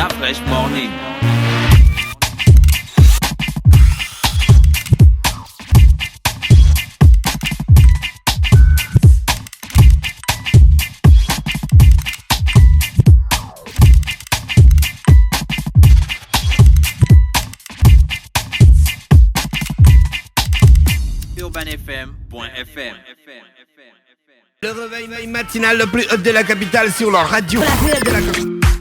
La Fresh Morning. UrbanFM.fm. Le réveil matinal le plus hot de la capitale sur la radio.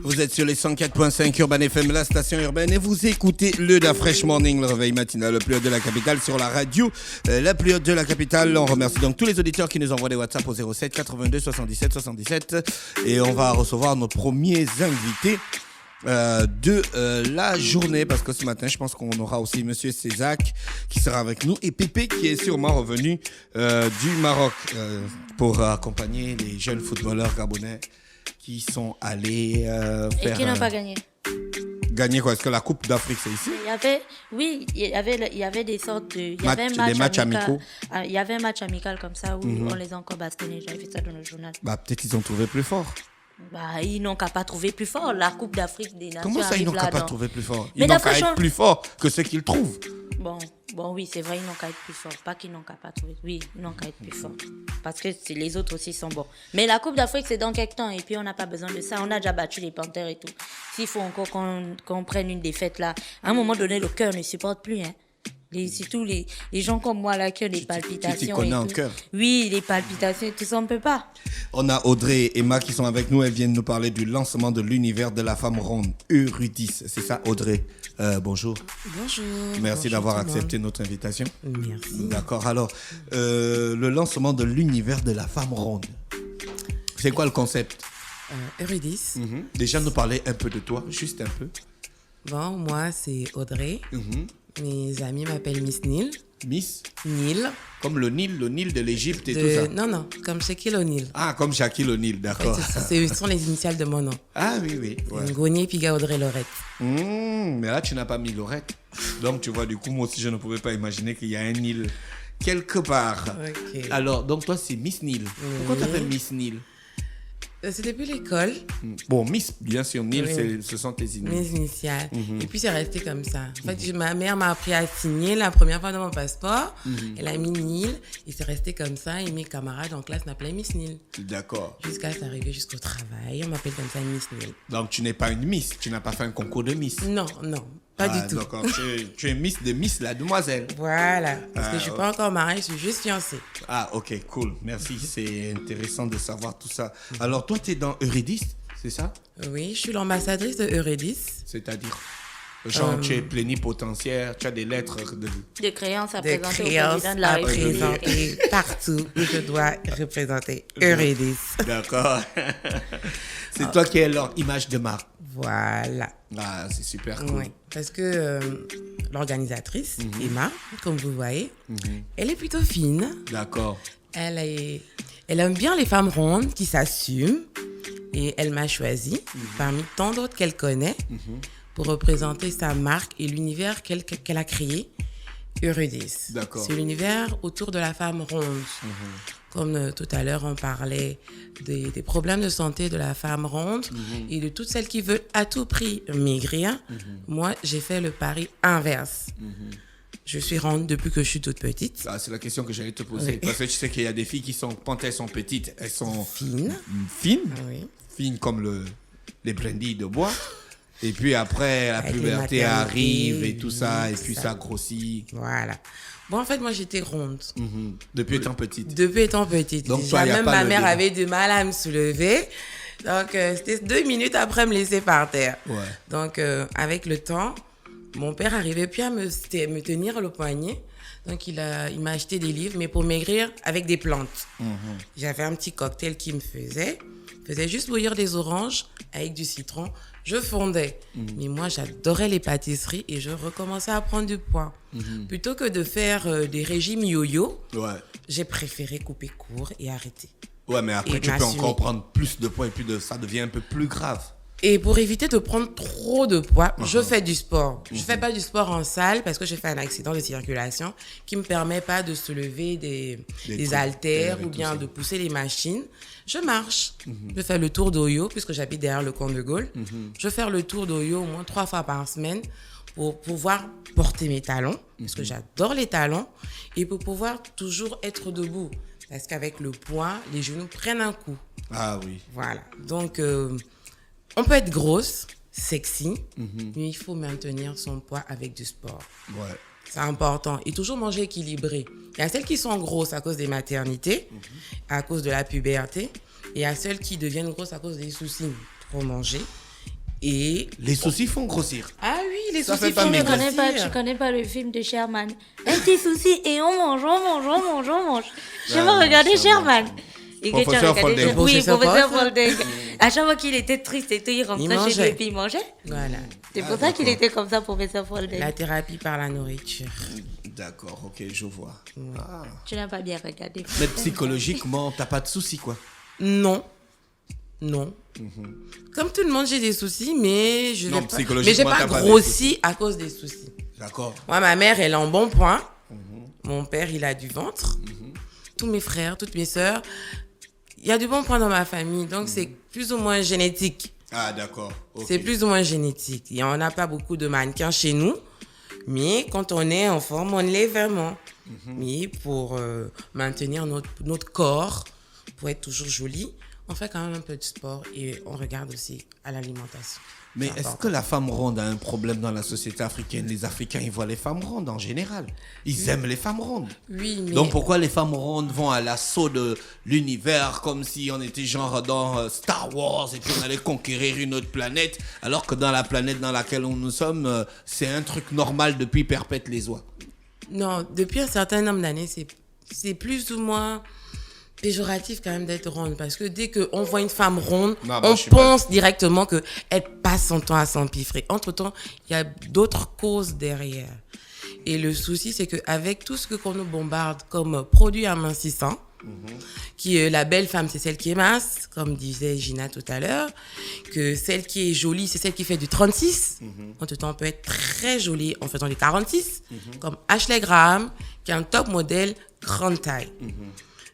Vous êtes sur les 104.5 Urban FM, la station urbaine, et vous écoutez le Da Fresh Morning, le réveil matinal le plus hot de la capitale sur la radio, la plus haute de la capitale. On remercie donc tous les auditeurs qui nous envoient des WhatsApp au 07 82 77 77. Et on va recevoir nos premiers invités de la journée, parce que ce matin je pense qu'on aura aussi Monsieur Cézac qui sera avec nous, et Pépé qui est sûrement revenu du Maroc pour accompagner les jeunes footballeurs gabonais qui sont allés faire... Et qui n'ont pas gagné. Gagner quoi? Est-ce que la Coupe d'Afrique c'est ici? Il y avait des sortes de... Il y avait des matchs amicaux. Il y avait un match amical comme ça où on les a encore bastonnés. J'avais vu ça dans le journal. Bah peut-être ils ont trouvé plus fort. Bah, ils n'ont qu'à pas trouver plus fort. La Coupe d'Afrique des Nations. Comment ça, ils n'ont qu'à pas dans... trouver plus fort? Mais ils n'ont qu'à être plus fort que ceux qu'ils trouvent. Bon, oui, c'est vrai, ils n'ont qu'à être plus forts. Pas qu'ils n'ont qu'à pas trouver. Oui, ils n'ont qu'à être plus forts. Parce que les autres aussi sont bons. Mais la Coupe d'Afrique, c'est dans quelques temps. Et puis, on n'a pas besoin de ça. On a déjà battu les Panthères et tout. S'il faut encore qu'on prenne une défaite là, à un moment donné, le cœur ne supporte plus. Hein. Surtout les gens comme moi là qui ont des palpitations. Tu connais en cœur. Oui, les palpitations et tout ça, on ne peut pas. On a Audrey et Emma qui sont avec nous. Elles viennent nous parler du lancement de l'univers de la femme ronde, Eurydice. C'est ça, Audrey? Bonjour. Bonjour. Merci d'avoir accepté notre invitation. Merci. D'accord. Alors, le lancement de l'univers de la femme ronde, c'est quoi le concept? Eurydice. Déjà, nous parler un peu de toi, juste un peu. Bon, moi, c'est Audrey. Mes amis m'appellent Miss Nil. Miss Nil. Comme le Nil de l'Égypte et tout ça. Non, comme Shaquille O'Neal. Ah, comme Shaquille O'Neal, d'accord. Ce sont les initiales de mon nom. Ah oui. Ouais. Ngoni Piga Audrey Lorette. Mais là, tu n'as pas mis Lorette. Donc, tu vois, du coup, moi aussi, je ne pouvais pas imaginer qu'il y a un Nil quelque part. Ok. Alors, donc, toi, c'est Miss Nil. Pourquoi tu t'appelles Miss Nil? C'est depuis l'école. Bon, Miss, bien sûr, Nil, ce sont tes initiales. Mes initiales. Et puis, c'est resté comme ça. En fait, ma mère m'a appris à signer la première fois dans mon passeport. Elle a mis Nil. Et c'est resté comme ça. Et mes camarades en classe m'appelaient Miss Nil. D'accord. Jusqu'à s'arriver jusqu'au travail. On m'appelle comme ça Miss Nil. Donc, tu n'es pas une Miss. Tu n'as pas fait un concours de Miss. Non. Pas du tout. D'accord, tu es Miss de Miss la demoiselle. Voilà, parce que je ne suis pas encore mariée, je suis juste fiancée. Ah, ok, cool. Merci, c'est intéressant de savoir tout ça. Alors, toi, tu es dans Eurydice, c'est ça? Oui, je suis l'ambassadrice de Eurydice. C'est-à-dire? Genre, tu es plénipotentiaire, tu as des lettres De créances à Des présenter au créances président de la à République. présenter partout où je dois représenter Eurydice. D'accord. C'est toi qui es leur image de marque. Voilà. Ah, c'est super cool. Oui, parce que l'organisatrice, Emma, comme vous voyez, elle est plutôt fine. D'accord. Elle aime bien les femmes rondes qui s'assument. Et elle m'a choisi parmi tant d'autres qu'elle connaît pour représenter sa marque et l'univers qu'elle a créé, Eurydice. D'accord. C'est l'univers autour de la femme ronde. Comme tout à l'heure, on parlait des problèmes de santé de la femme ronde et de toutes celles qui veulent à tout prix maigrir. Moi, j'ai fait le pari inverse. Je suis ronde depuis que je suis toute petite. Ah, c'est la question que j'allais te poser. Oui. Parce que tu sais qu'il y a des filles qui sont, quand elles sont petites, elles sont fines. Oui. Fines comme les brindilles de bois. Et puis après, la puberté arrive et tout ça, et puis ça grossit. Voilà. Bon, en fait, moi, j'étais ronde. Depuis étant petite. Depuis étant petite. Donc, toi, même ma mère avait du mal à me soulever. Donc, c'était 2 minutes après me laisser par terre. Ouais. Donc, avec le temps, mon père arrivait plus à me tenir le poignet. Donc, il m'a acheté des livres, mais pour maigrir avec des plantes. J'avais un petit cocktail qu'il me faisait. Je faisais juste bouillir des oranges avec du citron. Je fondais. Mais moi, j'adorais les pâtisseries et je recommençais à prendre du poids. Plutôt que de faire des régimes yo-yo, j'ai préféré couper court et arrêter. Ouais, mais après, tu peux encore prendre plus de poids et puis ça devient un peu plus grave. Et pour éviter de prendre trop de poids, je fais du sport. Je fais pas du sport en salle parce que j'ai fait un accident de circulation qui me permet pas de soulever des haltères ou bien de pousser les machines. Je marche. Je fais le tour d'Oyo puisque j'habite derrière le camp de Gaulle. Je fais le tour d'Oyo au moins 3 fois par semaine pour pouvoir porter mes talons parce que j'adore les talons et pour pouvoir toujours être debout parce qu'avec le poids, les genoux prennent un coup. Ah oui. Voilà. Donc, on peut être grosse, sexy, mais il faut maintenir son poids avec du sport. Ouais. C'est important. Et toujours manger équilibré. Il y a celles qui sont grosses à cause des maternités, à cause de la puberté. Et il y a celles qui deviennent grosses à cause des soucis. Trop manger. Et... Les soucis font grossir. Ah oui, les Ça soucis fait pas font maigrir. grossir. Tu connais pas le film de Sherman? Un petit souci et on mange. Je me regardais Sherman. Et que tu as Professeur regardé Folding. Oui, Professeur professeur Folding. Folding. À chaque fois qu'il était triste et tout, il rentrait chez mangeait. lui et puis il mangeait. Voilà. C'est pour ça qu'il était comme ça, professeur Folding. La thérapie par la nourriture. D'accord, ok, je vois. Ah. Tu n'as pas bien regardé. Mais psychologiquement, t'as pas de soucis, quoi. Non. Comme tout le monde, j'ai des soucis, mais je Non, n'ai pas, psychologiquement, mais j'ai pas t'as pas des grossi à cause des soucis. D'accord. Moi, ma mère, elle est en bon point. Mon père, il a du ventre. Tous mes frères, toutes mes sœurs. Il y a du bon point dans ma famille. Donc, c'est plus ou moins génétique. Ah, d'accord. Ok. C'est plus ou moins génétique. Et on n'a pas beaucoup de mannequins chez nous. Mais quand on est en forme, on l'est vraiment. Mais pour maintenir notre corps, pour être toujours joli, on fait quand même un peu de sport et on regarde aussi à l'alimentation. Mais est-ce que la femme ronde a un problème dans la société africaine? Les Africains, ils voient les femmes rondes en général. Ils aiment les femmes rondes. Oui, mais... Donc pourquoi les femmes rondes vont à l'assaut de l'univers comme si on était genre dans Star Wars et puis on allait conquérir une autre planète, alors que dans la planète dans laquelle nous sommes, c'est un truc normal depuis perpète les oies. Non, depuis un certain nombre d'années, c'est plus ou moins péjoratif quand même d'être ronde parce que dès qu'on voit une femme ronde, Non, on pense directement qu'elle passe son temps à s'empiffrer. Entre-temps, il y a d'autres causes derrière. Et le souci, c'est qu'avec tout ce qu'on nous bombarde comme produits amincissants, qui est la belle femme, c'est celle qui est mince, comme disait Gina tout à l'heure, que celle qui est jolie, c'est celle qui fait du 36. Entre-temps, on peut être très jolie en faisant du 46, comme Ashley Graham, qui est un top modèle grande taille.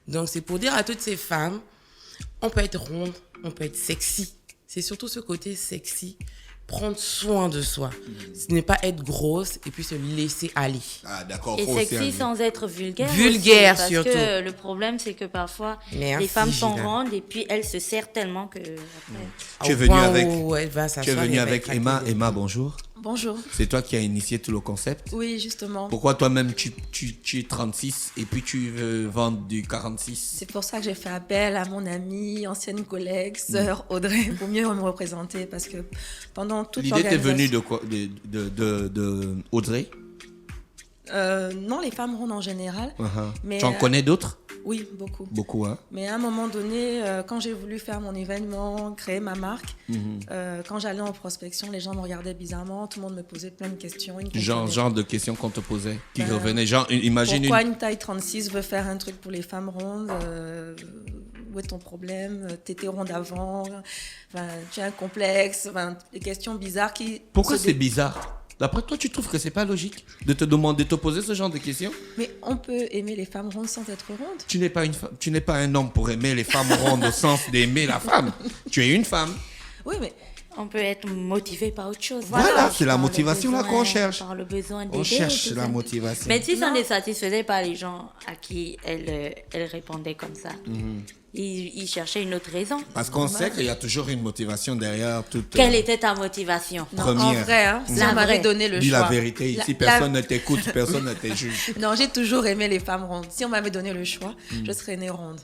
Donc, c'est pour dire à toutes ces femmes, on peut être ronde, on peut être sexy. C'est surtout ce côté sexy, prendre soin de soi. Ce n'est pas être grosse et puis se laisser aller. Ah d'accord. Et faut aussi sexy un- sans être vulgaire. Vulgaire, aussi, surtout. Parce que le problème, c'est que parfois, Merci, les femmes sont Gina. rondes et puis elles se serrent tellement que... après, Tu es Au venu point avec- où elle va Tu es s'asseoir venu et va avec claquer Emma. des- Emma, bonjour. Bonjour. C'est toi qui as initié tout le concept. Oui, justement. Pourquoi toi-même tu es 36 et puis tu veux vendre du 46? C'est pour ça que j'ai fait appel à mon amie, ancienne collègue, sœur Audrey, pour mieux me représenter. Parce que pendant toute L'idée t'est venue l'organisation... de quoi? De Audrey? Non, les femmes rondes en général. Mais, Tu en connais d'autres? Oui, beaucoup. Beaucoup, hein? Mais à un moment donné, quand j'ai voulu faire mon événement, créer ma marque, quand j'allais en prospection, les gens me regardaient bizarrement, tout le monde me posait plein de questions. Ils ne comprenaient Genre de questions qu'on te posait, qui Ben, revenaient. Genre, imagine Pourquoi une... une taille 36 veut faire un truc pour les femmes rondes Où est ton problème T'étais ronde avant enfin, tu as un complexe enfin, des questions bizarres qui... Pourquoi se c'est dé- bizarre? D'après toi, tu trouves que c'est pas logique de te demander, de te poser ce genre de questions? Mais on peut aimer les femmes rondes sans être ronde. Tu n'es pas une femme, tu n'es pas un homme pour aimer les femmes rondes au sens d'aimer la femme. Tu es une femme. Oui, mais On peut être motivé par autre chose. Voilà, c'est la Par le motivation là besoin- qu'on cherche. Par le besoin d'aider. On cherche et tout la ça. motivation. Mais si ça Non. ne satisfaisait pas les gens à qui elle répondait comme ça, ils cherchaient une autre raison. Parce qu'on sait qu'il y a toujours une motivation derrière toute... Quelle était ta motivation? non, Première. en vrai, hein, si La on m'avait vraie. donné le Dis choix... la vérité, ici, La- personne ne t'écoute, personne ne te juge. Non, j'ai toujours aimé les femmes rondes. Si on m'avait donné le choix, je serais née ronde.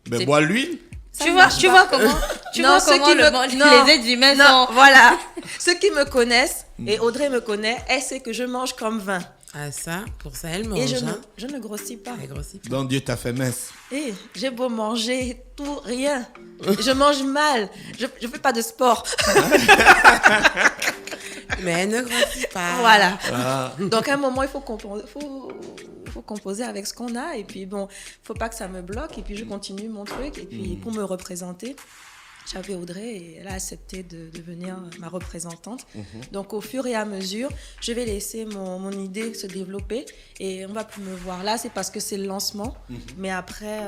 Mais C'est- bois l'huile. Ça Tu ne vois, marche tu pas. vois comment, tu Non, vois ceux comment qui le me- monde- non, les êtres humains non, sont... voilà. Ceux qui me connaissent, et Audrey me connaît, elle sait que je mange comme vin. Ah ça, pour ça, elle mange. Et hein. je ne grossis pas. Elle grossit pas. Donc Dieu t'a fait mince. Et j'ai beau manger tout, rien. Je mange mal. Je ne fais pas de sport. Mais elle ne grossit pas. Voilà. Ah. Donc à un moment, il faut composer avec ce qu'on a. Et puis bon, il ne faut pas que ça me bloque. Et puis je continue mon truc. Et puis pour me représenter, j'avais Audrey et elle a accepté de devenir ma représentante. Donc, au fur et à mesure, je vais laisser mon idée se développer et on va plus me voir. Là, c'est parce que c'est le lancement, mais après,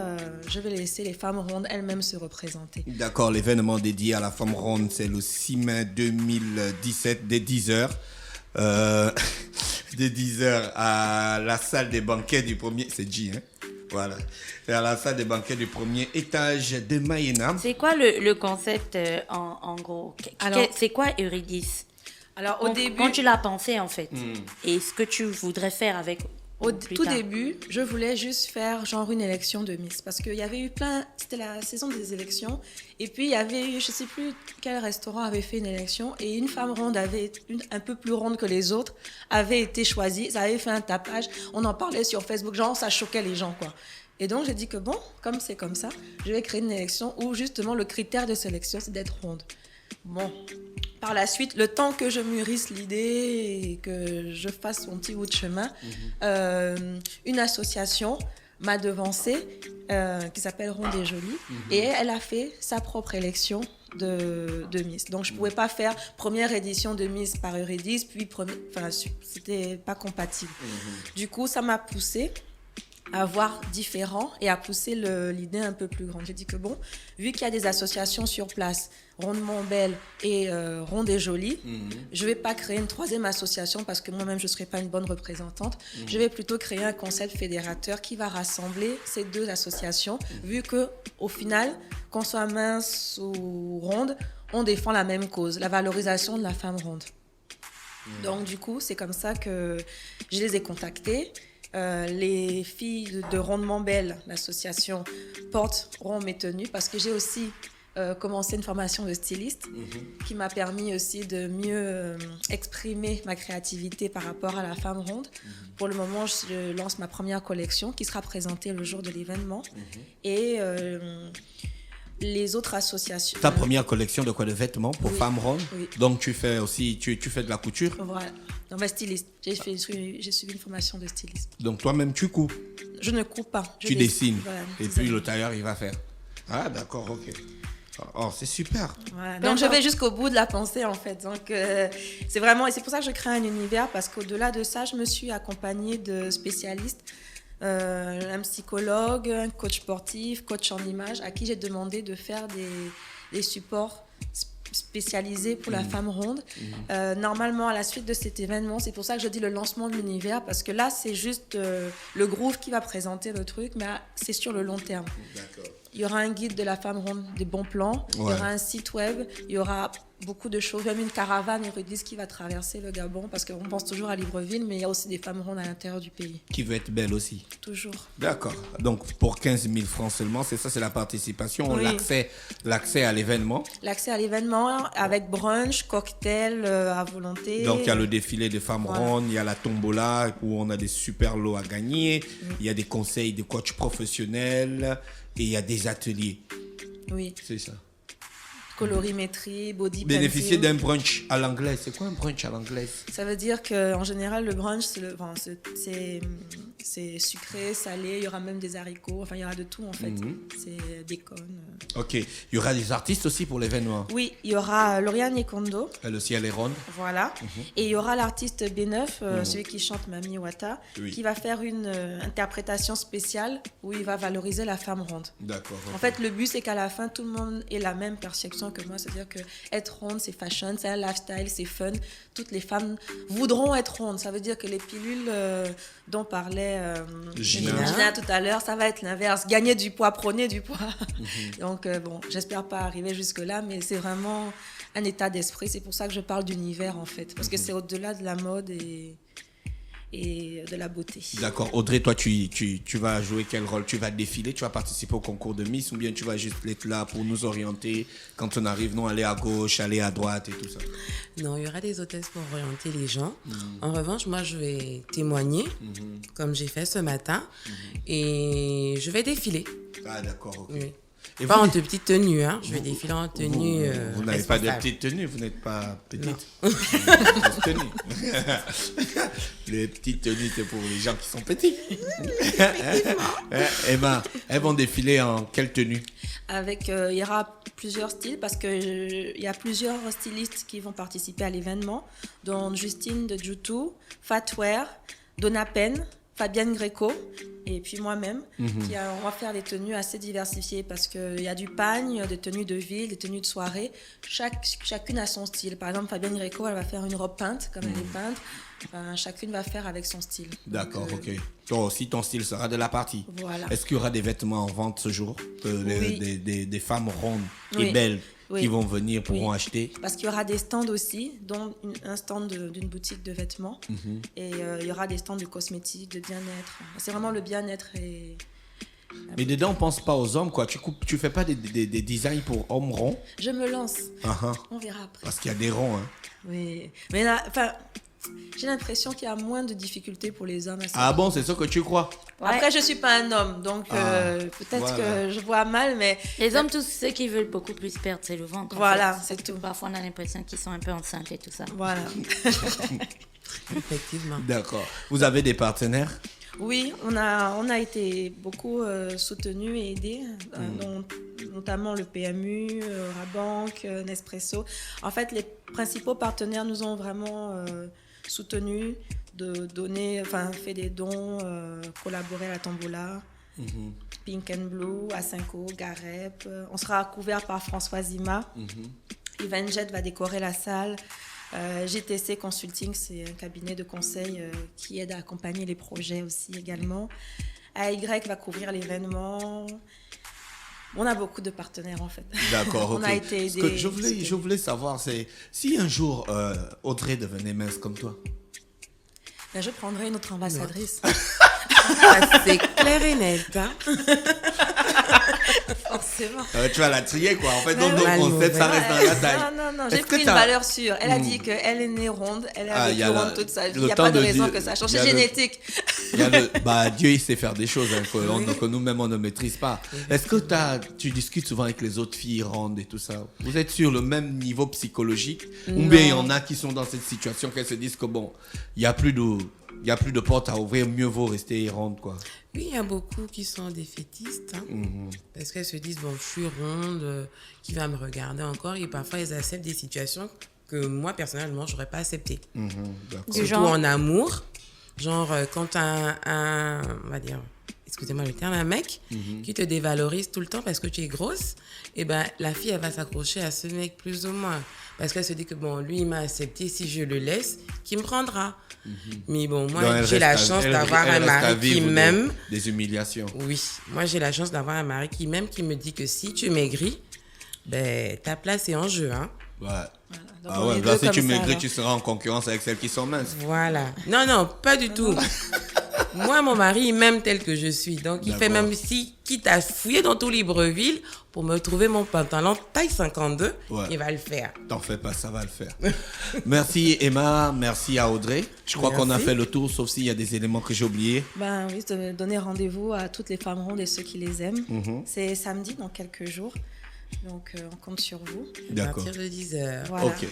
je vais laisser les femmes rondes elles-mêmes se représenter. D'accord, l'événement dédié à la femme ronde, c'est le 6 mai 2017, dès 10h. Dès 10h à la salle des banquets du premier... C'est G, hein? Voilà. Et à la salle des banquets du premier étage de Maïena. C'est quoi le concept en gros? Alors, c'est quoi Eurydice? Alors, au début... Quand tu l'as pensé, en fait, et ce que tu voudrais faire avec... Au plus tout tard. début, je voulais juste faire genre une élection de Miss parce qu'il y avait eu plein, c'était la saison des élections et puis il y avait eu, je sais plus quel restaurant avait fait une élection et une femme ronde un peu plus ronde que les autres avait été choisie, ça avait fait un tapage, on en parlait sur Facebook, genre ça choquait les gens quoi. Et donc j'ai dit que bon, comme c'est comme ça, je vais créer une élection où justement le critère de sélection c'est d'être ronde. Bon, par la suite, le temps que je mûrisse l'idée et que je fasse mon petit bout de chemin, une association m'a devancée qui s'appelle Ronde et Jolie et elle a fait sa propre élection de Miss. Donc, je ne pouvais pas faire première édition de Miss par Eurydice, puis c'était pas compatible. Du coup, ça m'a poussée à voir différent et à pousser l'idée un peu plus grande. J'ai dit que bon, vu qu'il y a des associations sur place, Rondement Belle et Ronde et Jolie, je ne vais pas créer une troisième association parce que moi-même, je ne serai pas une bonne représentante. Je vais plutôt créer un concept fédérateur qui va rassembler ces deux associations, vu qu'au final, qu'on soit mince ou ronde, on défend la même cause, la valorisation de la femme ronde. Donc, du coup, c'est comme ça que je les ai contactées. Les filles de Rondement Belle, l'association, porteront mes tenues parce que j'ai aussi commencé une formation de styliste qui m'a permis aussi de mieux exprimer ma créativité par rapport à la femme ronde. Pour le moment, je lance ma première collection qui sera présentée le jour de l'événement. Et les autres associations... Ta première collection de quoi? De vêtements pour femmes rondes? Oui. Donc tu fais aussi, tu fais de la couture? Voilà. Non, mais styliste. J'ai suivi une formation de styliste. Donc toi-même tu couds? Je ne couds pas. Tu dessines. Voilà, et puis le tailleur il va faire. Ah d'accord, ok. Oh, c'est super. Voilà. Donc je vais jusqu'au bout de la pensée en fait. Donc c'est vraiment, et c'est pour ça que je crée un univers parce qu'au-delà de ça, je me suis accompagnée de spécialistes. Un psychologue, un coach sportif, coach en image, à qui j'ai demandé de faire des supports spécialisés pour la femme ronde. Normalement, à la suite de cet événement, c'est pour ça que je dis le lancement de l'univers, parce que là, c'est juste le groove qui va présenter le truc, mais c'est sur le long terme. D'accord. Il y aura un guide de la femme ronde, des bons plans, il y aura un site web, il y aura beaucoup de choses, même une caravane Eurydice qui va traverser le Gabon, parce qu'on pense toujours à Libreville, mais il y a aussi des femmes rondes à l'intérieur du pays. Qui veut être belle aussi. Toujours. D'accord. Donc pour 15 000 francs seulement, c'est ça, c'est la participation, oui. l'accès à l'événement. L'accès à l'événement avec brunch, cocktail à volonté. Donc il y a le défilé des femmes rondes, il y a la tombola où on a des super lots à gagner, il y a des conseils de coach professionnels et il y a des ateliers. Oui. C'est ça. Colorimétrie, body Bénéficier painting. d'un brunch à l'anglaise. C'est quoi un brunch à l'anglaise? Ça veut dire qu'en général, le brunch, c'est sucré, salé, il y aura même des haricots, enfin il y aura de tout en fait. C'est bacon. Ok. Il y aura des artistes aussi pour l'événement? Oui, il y aura Lauriane Ekondo. Elle aussi, elle est ronde. Voilà. Et il y aura l'artiste B9, celui qui chante Mami Wata, qui va faire une interprétation spéciale où il va valoriser la femme ronde. D'accord. Okay. En fait, le but, c'est qu'à la fin, tout le monde ait la même perception que moi. C'est-à-dire qu'être ronde, c'est fashion, c'est un lifestyle, c'est fun. Toutes les femmes voudront être rondes. Ça veut dire que les pilules dont parlait Gina tout à l'heure, ça va être l'inverse. Gagner du poids, prôner du poids. Donc, bon, j'espère pas arriver jusque-là, mais c'est vraiment un état d'esprit. C'est pour ça que je parle d'univers, en fait. Parce que c'est au-delà de la mode et de la beauté. D'accord. Audrey, toi, tu vas jouer quel rôle? Tu vas défiler, tu vas participer au concours de Miss ou bien tu vas juste être là pour nous orienter quand on arrive, non, aller à gauche, aller à droite et tout ça? Non, il y aura des hôtesses pour orienter les gens. En revanche, moi, je vais témoigner, comme j'ai fait ce matin, et je vais défiler. Ah, d'accord, ok. Oui. Et Pas en petite tenue, hein. Je vais défiler en tenue. Vous n'avez pas de responsable. petite tenue, vous n'êtes pas petite. Non. Vous avez une grosse tenue. Les petites tenues, c'est pour les gens qui sont petits. Emma, elles vont défiler en quelle tenue? Avec, il y aura plusieurs styles parce qu'il y a plusieurs stylistes qui vont participer à l'événement, dont Justine de Jutu, Fatwear, Donna Pen, Fabienne Greco et puis moi-même. On va faire des tenues assez diversifiées parce qu'il y a du pagne, des tenues de ville, des tenues de soirée. Chacune a son style. Par exemple, Fabienne Greco, elle va faire une robe peinte comme elle est peinte. Enfin, chacune va faire avec son style. D'accord, Donc, ok. Toi aussi, ton style sera de la partie. Voilà. Est-ce qu'il y aura des vêtements en vente ce jour? Oui. Des femmes rondes et Oui. belles Oui. qui vont venir pourront Oui. acheter? Parce qu'il y aura des stands aussi, dont un stand d'une boutique de vêtements. Et il y aura des stands de cosmétiques, de bien-être. C'est vraiment le bien-être. Mais dedans, on pense pas aux hommes, quoi. Tu fais pas des designs pour hommes ronds? Je me lance. Uh-huh. On verra après. Parce qu'il y a des ronds, hein. Oui. Mais là, j'ai l'impression qu'il y a moins de difficultés pour les hommes. Ah bon, c'est ça que tu crois? Après, je ne suis pas un homme, donc peut-être voilà. que je vois mal, mais Les hommes, tous ceux qui veulent beaucoup plus perdre, c'est le ventre. en Voilà, fait. c'est tout. Parfois, on a l'impression qu'ils sont un peu enceintes et tout ça. voilà. Effectivement. D'accord. Vous avez des partenaires? Oui, on a été beaucoup soutenus et aidés, notamment le PMU, Rabank, Nespresso. En fait, les principaux partenaires nous ont vraiment soutenus, fait des dons, collaboré à la Tombola, Pink and Blue, Acinco, Garep. On sera couvert par François Zima. Evenjet va décorer la salle. GTC Consulting, c'est un cabinet de conseil qui aide à accompagner les projets aussi également. AY va couvrir l'événement. On a beaucoup de partenaires en fait. D'accord, ok. On a été Ce que aidés. je voulais savoir, c'est si un jour Audrey devenait mince comme toi. Ben, je prendrai une autre ambassadrice. Ah, c'est clair et net, hein. Forcément. Tu vas la trier, quoi. En fait, Mais donc, oui. ton concept, ça reste dans la taille. Non, j'ai Est-ce que pris une t'as- valeur sûre. Elle a dit qu'elle est née ronde, elle a il y vécu a ronde toute sa vie. le Il n'y a temps pas de de raison dire- que ça change. il y a C'est le- génétique. Dieu, il sait faire des choses hein, que nous-mêmes, on ne maîtrise pas. Est-ce que tu discutes souvent avec les autres filles rondes et tout ça? Vous êtes sur le même niveau psychologique? Ou bien il y en a qui sont dans cette situation qu'elles se disent que bon, il n'y a plus de porte à ouvrir, mieux vaut rester ronde, quoi. Oui, il y a beaucoup qui sont défaitistes, hein, parce qu'elles se disent, bon, je suis ronde, qui va me regarder encore? Et parfois, elles acceptent des situations que moi, personnellement, je n'aurais pas acceptées. D'accord. Du Surtout genre en amour. Genre, quand on va dire, excusez-moi le terme, un mec qui te dévalorise tout le temps parce que tu es grosse, et ben la fille, elle va s'accrocher à ce mec plus ou moins. Parce qu'elle se dit que, bon, lui, il m'a accepté, si je le laisse, qui me prendra. Mais bon, moi, Donc, elle j'ai la reste à- chance elle- d'avoir elle un reste à mari qui vivre m'aime. des humiliations. Oui, moi, j'ai la chance d'avoir un mari qui m'aime, qui me dit que si tu maigris, ben, ta place est en jeu, hein. Ouais. Donc, Ah on ouais, est là, deux si comme tu ça, maigris, alors. tu seras en concurrence avec celles qui sont minces. Voilà. Non, pas du tout. Moi, mon mari, il m'aime tel que je suis. Donc, il fait D'accord. même quitte à fouiller dans tout Libreville pour me trouver mon pantalon taille 52, Ouais. il va le faire. T'en fais pas, ça va le faire. Merci Emma, merci à Audrey. Je crois qu'on a Merci. fait le tour, sauf s'il y a des éléments que j'ai oubliés. Ben oui, de donner rendez-vous à toutes les femmes rondes et ceux qui les aiment. C'est samedi dans quelques jours. Donc on compte sur vous. À D'accord. partir de 10h. Voilà. Ok.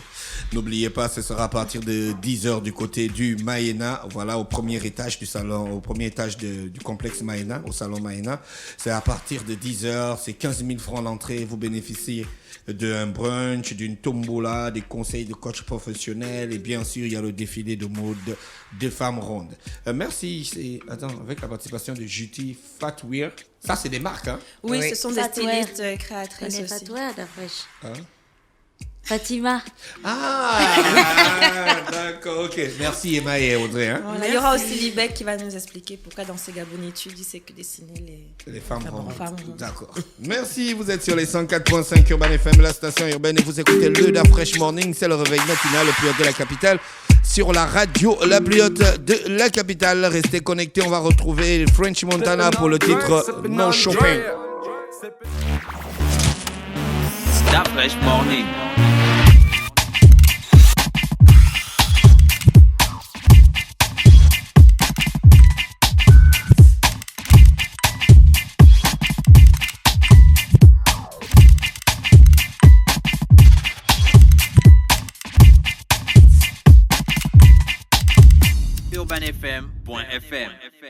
N'oubliez pas, ce sera à partir de 10h du côté du Maïna. Voilà, au premier étage du salon, au premier étage du complexe Maïna, au salon Maïna. C'est à partir de 10h, c'est 15 000 francs l'entrée. Vous bénéficiez d'un brunch, d'une tombola, des conseils de coach professionnel et bien sûr, il y a le défilé de mode de femmes rondes. Merci. Avec la participation de Juti Fatwear. Ça, c'est des marques, hein? Oui, Oui. ce sont des Fatwear. stylistes créatrices Connais pas aussi. toi, la fraîche. Hein? Fatima. Ah, d'accord, ok. Merci Emma et Audrey. Hein? Voilà, il y aura aussi Libec qui va nous expliquer pourquoi dans ces gabonitudes, il sait que dessiner Les femmes rondes. femmes rondes. D'accord. Merci, vous êtes sur les 104.5 Urban FM, la station urbaine, et vous écoutez le Da Fresh Morning, c'est le réveil matinal le plus haut de la capitale, sur la radio la plus haute de la capitale. Restez connectés, on va retrouver French Montana pour le titre No Shopping. Da Fresh Morning. 104.5.